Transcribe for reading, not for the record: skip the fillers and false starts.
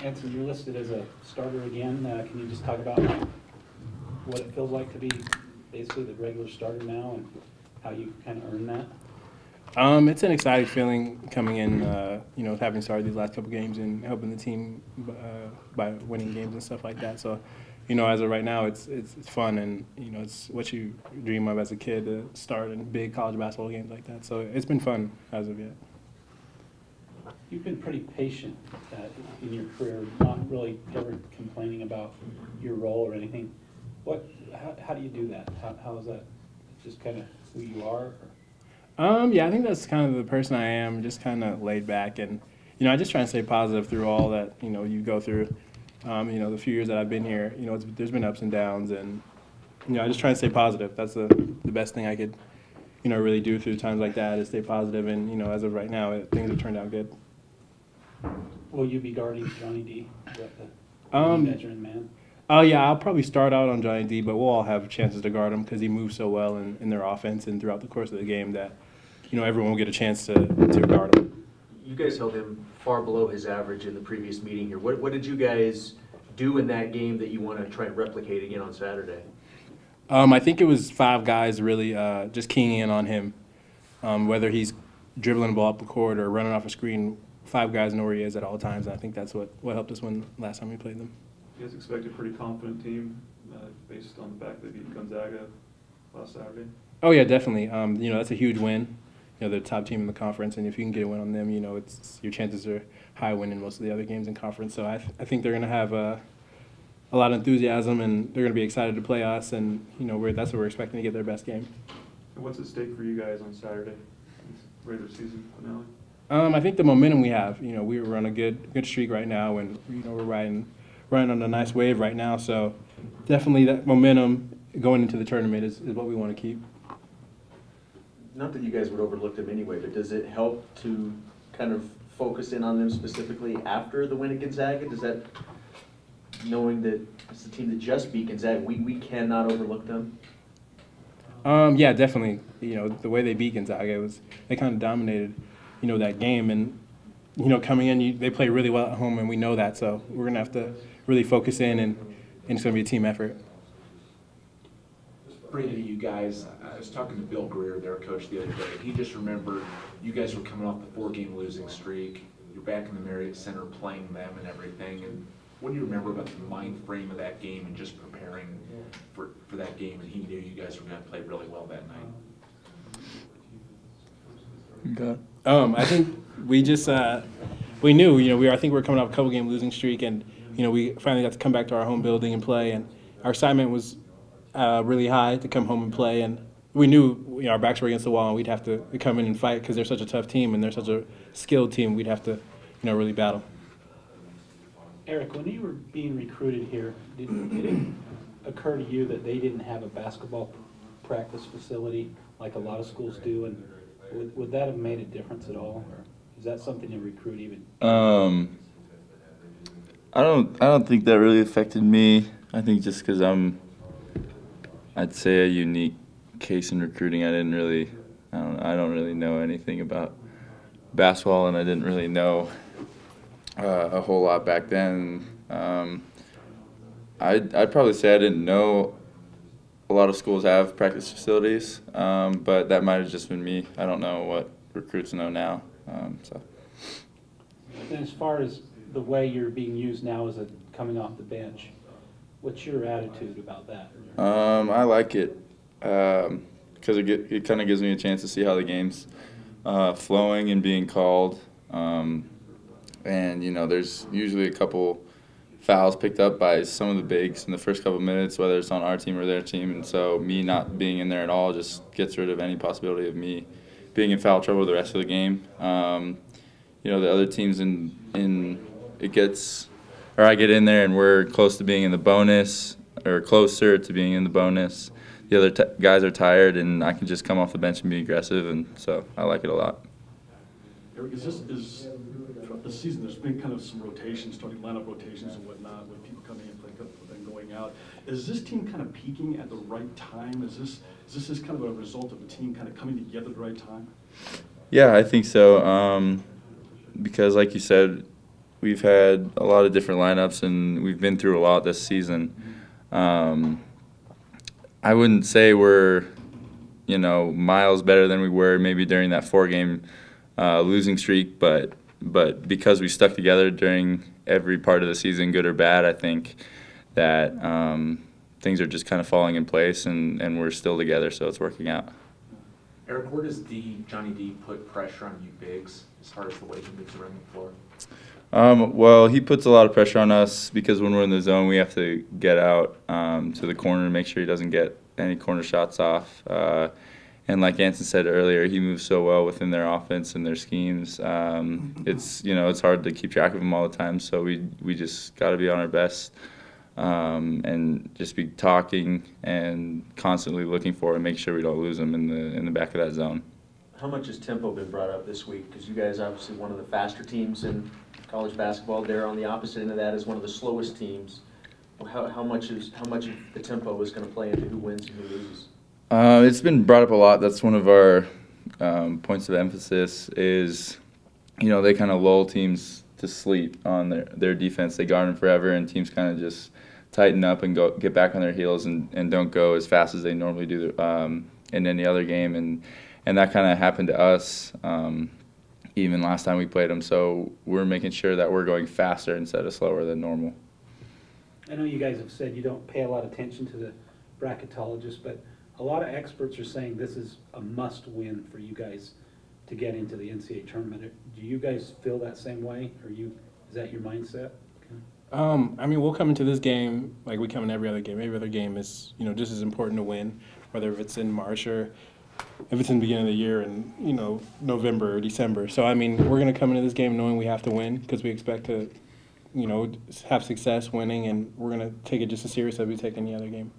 Anson, you're listed as a starter again. Can you just talk about what it feels like to be basically the regular starter now and how you kind of earn that? It's an exciting feeling coming in, having started these last couple games and helping the team by winning games and stuff like that. So, as of right now, it's fun and, it's what you dream of as a kid to start in big college basketball games like that. So it's been fun as of yet. You've been pretty patient in your career, not really ever complaining about your role or anything. How do you do that? How is that just kind of who you are? Yeah, I think that's kind of the person I am, just kind of laid back. And, I just try and stay positive through all that, you go through. The few years that I've been here, there's been ups and downs. And, I just try and stay positive. That's the best thing I could, really do through times like that is stay positive. And, as of right now, things have turned out good. Will you be guarding Johnny D? Veteran man? Oh, yeah, I'll probably start out on Johnny D, but we'll all have chances to guard him because he moves so well in their offense and throughout the course of the game that, everyone will get a chance to guard him. You guys held him far below his average in the previous meeting here. What did you guys do in that game that you want to try and replicate again on Saturday? I think it was 5 guys really just keying in on him, whether he's dribbling the ball up the court or running off a screen. 5 guys know where he is at all times, and I think that's what helped us win last time we played them. You guys expect a pretty confident team based on the fact that they beat Gonzaga last Saturday? Oh, yeah, definitely. That's a huge win. They're the top team in the conference, and if you can get a win on them, your chances are high winning most of the other games in conference. So I think they're going to have a lot of enthusiasm, and they're going to be excited to play us, and that's what we're expecting to get their best game. And what's at stake for you guys on Saturday, regular season finale? I think the momentum we have. We're on a good streak right now, and we're riding on a nice wave right now. So definitely that momentum going into the tournament is what we want to keep. Not that you guys would overlook them anyway, but does it help to kind of focus in on them specifically after the win at Gonzaga? Does that, knowing that it's the team that just beat Gonzaga, we cannot overlook them? Yeah, definitely. The way they beat Gonzaga, they kind of dominated, that game. And, coming in, they play really well at home, and we know that. So we're going to have to really focus in, and it's going to be a team effort. Brady, you guys, I was talking to Bill Greer, their coach, the other day. He just remembered you guys were coming off the 4-game losing streak. You're back in the Marriott Center playing them and everything. And what do you remember about the mind frame of that game and just preparing for that game? And he knew you guys were going to play really well that night. I think we just we knew I think we were coming off a couple-game losing streak, and we finally got to come back to our home building and play, and our excitement was really high to come home and play, and we knew our backs were against the wall and we'd have to come in and fight because they're such a tough team and they're such a skilled team. We'd have to really battle. Eric, when you were being recruited here, did it occur to you that they didn't have a basketball practice facility like a lot of schools do, and would that have made a difference at all, or is that something to recruit even? I don't think that really affected me. I think just because I'd say a unique case in recruiting. I don't really know anything about basketball, and I didn't really know a whole lot back then. I'd probably say I didn't know a lot of schools have practice facilities, but that might have just been me. I don't know what recruits know now. And as far as the way you're being used now as coming off the bench, what's your attitude about that? I like it because it kind of gives me a chance to see how the game's flowing and being called. And, there's usually a couple fouls picked up by some of the bigs in the first couple minutes, whether it's on our team or their team. And so me not being in there at all just gets rid of any possibility of me being in foul trouble the rest of the game. The other teams I get in there and we're close to being in the bonus or closer to being in the bonus. The other guys are tired, and I can just come off the bench and be aggressive, and so I like it a lot. Eric, throughout the season, there's been kind of some rotations, starting lineup rotations and whatnot, with people coming in, playing and going out. Is this team kind of peaking at the right time? Is this kind of a result of the team kind of coming together at the right time? Yeah, I think so. Because like you said, we've had a lot of different lineups and we've been through a lot this season. I wouldn't say we're, miles better than we were maybe during that 4-game losing streak, but because we stuck together during every part of the season, good or bad, I think that things are just kind of falling in place and we're still together, so it's working out. Eric, where does Johnny D put pressure on you bigs as far as the way he moves around the floor? Well, he puts a lot of pressure on us because when we're in the zone, we have to get out to the corner and make sure he doesn't get any corner shots off. And like Anson said earlier, he moves so well within their offense and their schemes. It's hard to keep track of him all the time, so we just got to be on our best and just be talking and constantly looking for and make sure we don't lose him in the back of that zone. How much has tempo been brought up this week? Because you guys obviously one of the faster teams in college basketball. They're on the opposite end of that as one of the slowest teams. How much of the tempo is going to play into who wins and who loses? It's been brought up a lot. That's one of our points of emphasis is, they kind of lull teams to sleep on their defense. They guard them forever, and teams kind of just tighten up and get back on their heels and don't go as fast as they normally do in any other game. And that kind of happened to us even last time we played them. So we're making sure that we're going faster instead of slower than normal. I know you guys have said you don't pay a lot of attention to the bracketologists, but a lot of experts are saying this is a must-win for you guys to get into the NCAA tournament. Do you guys feel that same way? Is that your mindset? We'll come into this game like we come in every other game. Every other game is, just as important to win, whether if it's in March or if it's in the beginning of the year in, November or December. So, we're going to come into this game knowing we have to win because we expect to, have success winning, and we're going to take it just as serious as we take any other game.